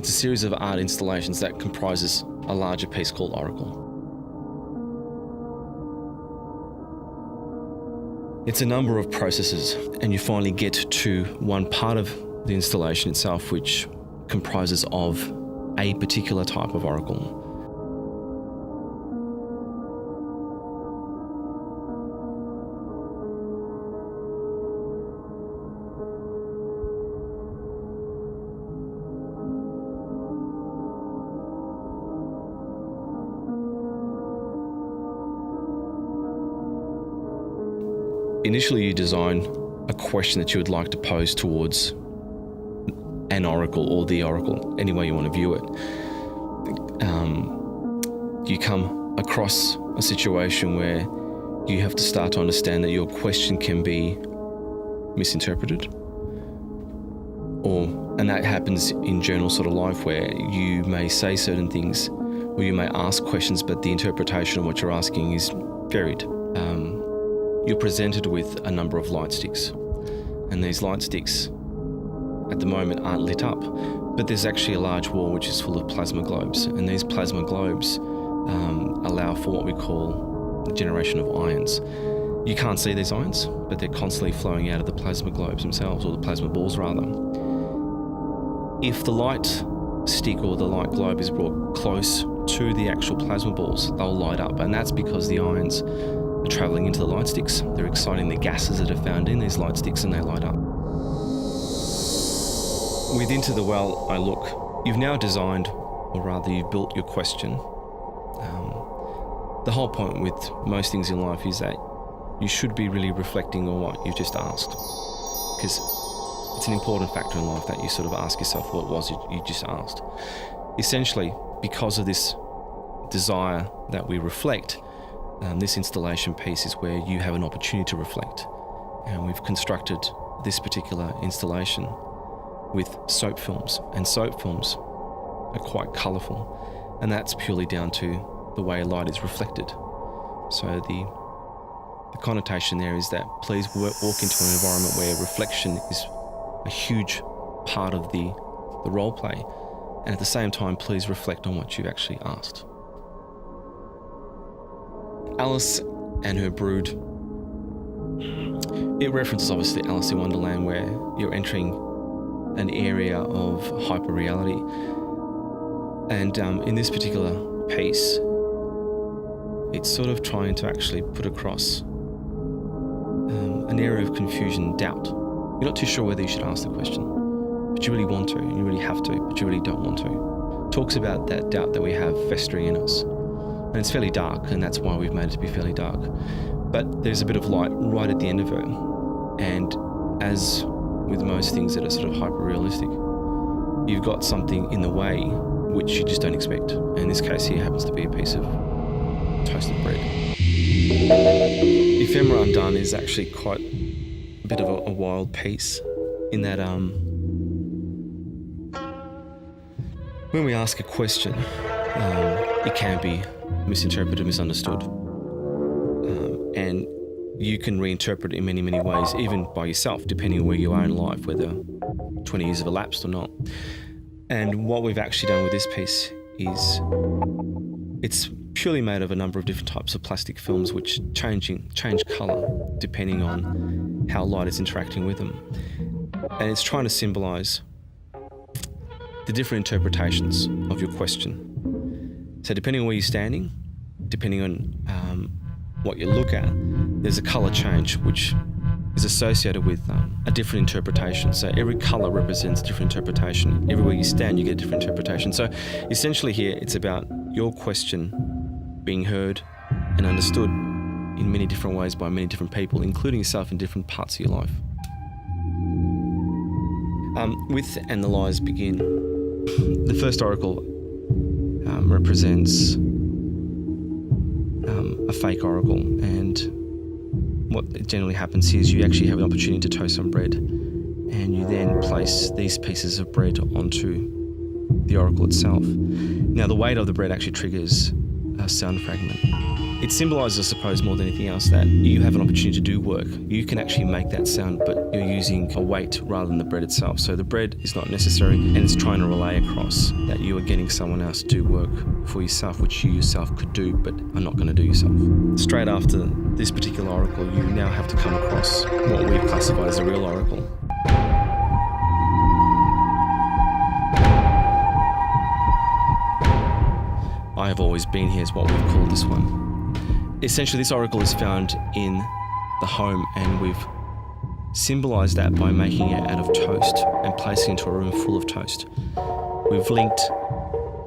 It's a series of art installations that comprises a larger piece called oracle. It's a number of processes, and you finally get to one part of the installation itself which comprises of a particular type of oracle. Initially, you design a question that you would like to pose towards an oracle or the oracle, any way you want to view it. You come across a situation where you have to start to understand that your question can be misinterpreted, and that happens in general sort of life, where you may say certain things or you may ask questions, but the interpretation of what you're asking is varied. You're presented with a number of light sticks, and these light sticks at the moment aren't lit up, but there's actually a large wall which is full of plasma globes, and these plasma globes allow for what we call the generation of ions. You can't see these ions, but they're constantly flowing out of the plasma globes themselves, or the plasma balls rather. If the light stick or the light globe is brought close to the actual plasma balls, they'll light up, and that's because the ions are travelling into the light sticks. They're exciting the gases that are found in these light sticks, and they light up. With Into the Well I Look, you've now designed, or rather you've built your question. The whole point with most things in life is that you should be really reflecting on what you've just asked, because it's an important factor in life that you sort of ask yourself what was it you just asked. Essentially, because of this desire that we reflect, this installation piece is where you have an opportunity to reflect. And we've constructed this particular installation with soap films, and soap films are quite colourful, and that's purely down to the way light is reflected. So the connotation there is that please walk into an environment where reflection is a huge part of the role play, and at the same time please reflect on what you've actually asked. Alice and her brood, it references obviously Alice in Wonderland, where you're entering an area of hyperreality, and in this particular piece it's sort of trying to actually put across an area of confusion, doubt. You're not too sure whether you should ask the question, but you really want to, and you really have to, but you really don't want to. It talks about that doubt that we have festering in us, and it's fairly dark, and that's why we've made it to be fairly dark. But there's a bit of light right at the end of it, and as with most things that are sort of hyper-realistic, you've got something in the way which you just don't expect. And in this case here happens to be a piece of toasted bread. Ephemera Undone is actually quite a bit of a wild piece, in that when we ask a question, it can be misinterpreted, misunderstood, and you can reinterpret it in many, many ways, even by yourself, depending on where you are in life, whether 20 years have elapsed or not. And what we've actually done with this piece is it's purely made of a number of different types of plastic films which change colour depending on how light is interacting with them. And it's trying to symbolise the different interpretations of your question. So depending on where you're standing, depending on what you look at, there's a colour change which is associated with a different interpretation. So every colour represents a different interpretation. Everywhere you stand, you get a different interpretation. So essentially here, it's about your question being heard and understood in many different ways by many different people, including yourself in different parts of your life. With And the Lies Begin, the first oracle represents a fake oracle, and what generally happens here is you actually have an opportunity to toast some bread, and you then place these pieces of bread onto the oracle itself. Now the weight of the bread actually triggers a sound fragment. It symbolises, I suppose, more than anything else, that you have an opportunity to do work. You can actually make that sound, but you're using a weight rather than the bread itself. So the bread is not necessary, and it's trying to relay across that you are getting someone else to do work for yourself, which you yourself could do, but are not going to do yourself. Straight after this particular oracle, you now have to come across what we've classified as a real oracle. I have always been here is what we've called this one. Essentially, this oracle is found in the home, and we've symbolised that by making it out of toast and placing it into a room full of toast. We've linked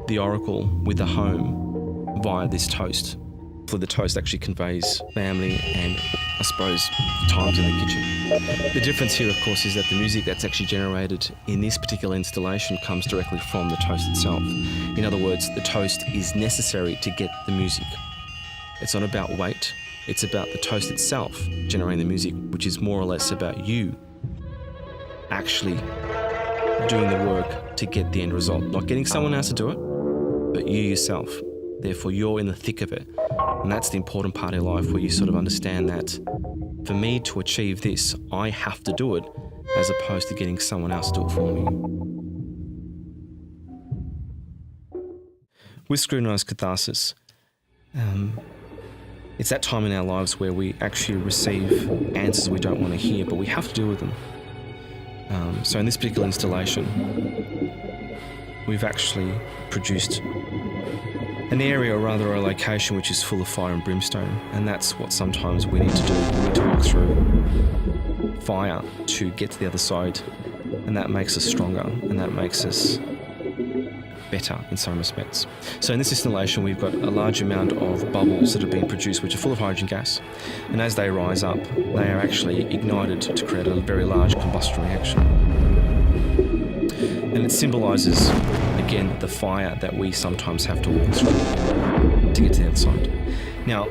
the oracle with the home via this toast. For the toast actually conveys family and, I suppose, times in the kitchen. The difference here, of course, is that the music that's actually generated in this particular installation comes directly from the toast itself. In other words, the toast is necessary to get the music. It's not about weight, it's about the toast itself generating the music, which is more or less about you actually doing the work to get the end result. Not getting someone else to do it, but you yourself. Therefore, you're in the thick of it. And that's the important part of life, where you sort of understand that for me to achieve this, I have to do it, as opposed to getting someone else to do it for me. With scrutinized catharsis, it's that time in our lives where we actually receive answers we don't want to hear, but we have to deal with them. So in this particular installation, we've actually produced an area, or rather a location, which is full of fire and brimstone, and that's what sometimes we need to do. We need to walk through fire to get to the other side, and that makes us stronger, and that makes us better in some respects. So in this installation, we've got a large amount of bubbles that have been produced, which are full of hydrogen gas, and as they rise up, they are actually ignited to create a very large combustion reaction. And it symbolises, again, the fire that we sometimes have to walk through to get to the other side. Now,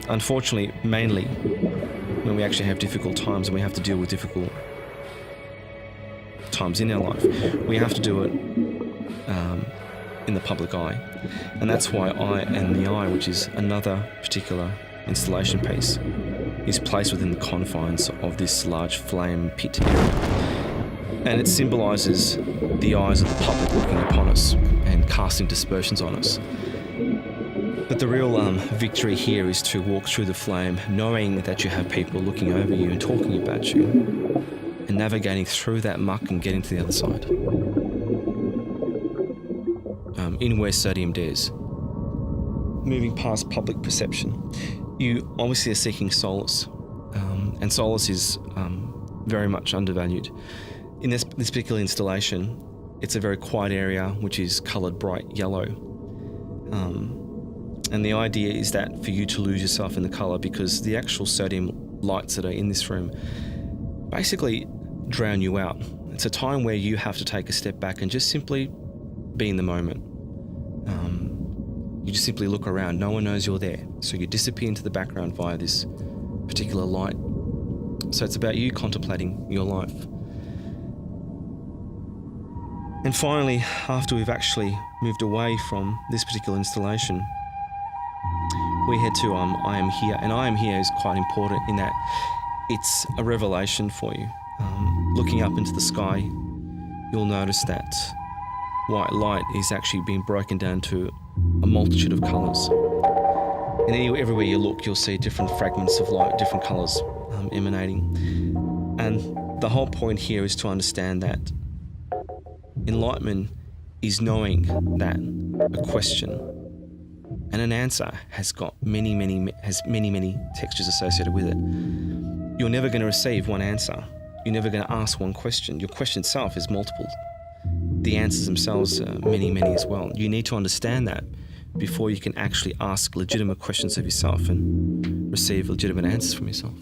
unfortunately, mainly when we actually have difficult times and we have to deal with difficult times in our life, we have to do it in the public eye. And that's why I and the Eye, which is another particular installation piece, is placed within the confines of this large flame pit area. And it symbolises the eyes of the public looking upon us and casting dispersions on us. But the real victory here is to walk through the flame, knowing that you have people looking over you and talking about you, and navigating through that muck and getting to the other side. In where sodium dares. Moving past public perception, you obviously are seeking solace, and solace is very much undervalued. In this particular installation, it's a very quiet area which is coloured bright yellow. And the idea is that for you to lose yourself in the colour, because the actual sodium lights that are in this room basically drown you out. It's a time where you have to take a step back and just simply be in the moment. You just simply look around, no one knows you're there. So you disappear into the background via this particular light. So it's about you contemplating your life. And finally, after we've actually moved away from this particular installation, we head to I Am Here. And I Am Here is quite important in that it's a revelation for you. Looking up into the sky, you'll notice that white light is actually being broken down to a multitude of colours. And everywhere you look, you'll see different fragments of light, different colours emanating. And the whole point here is to understand that enlightenment is knowing that a question and an answer has got many textures associated with it. You're never going to receive one answer. You're never going to ask one question. Your question itself is multiple. The answers themselves are many as well. You need to understand that before you can actually ask legitimate questions of yourself and receive legitimate answers from yourself.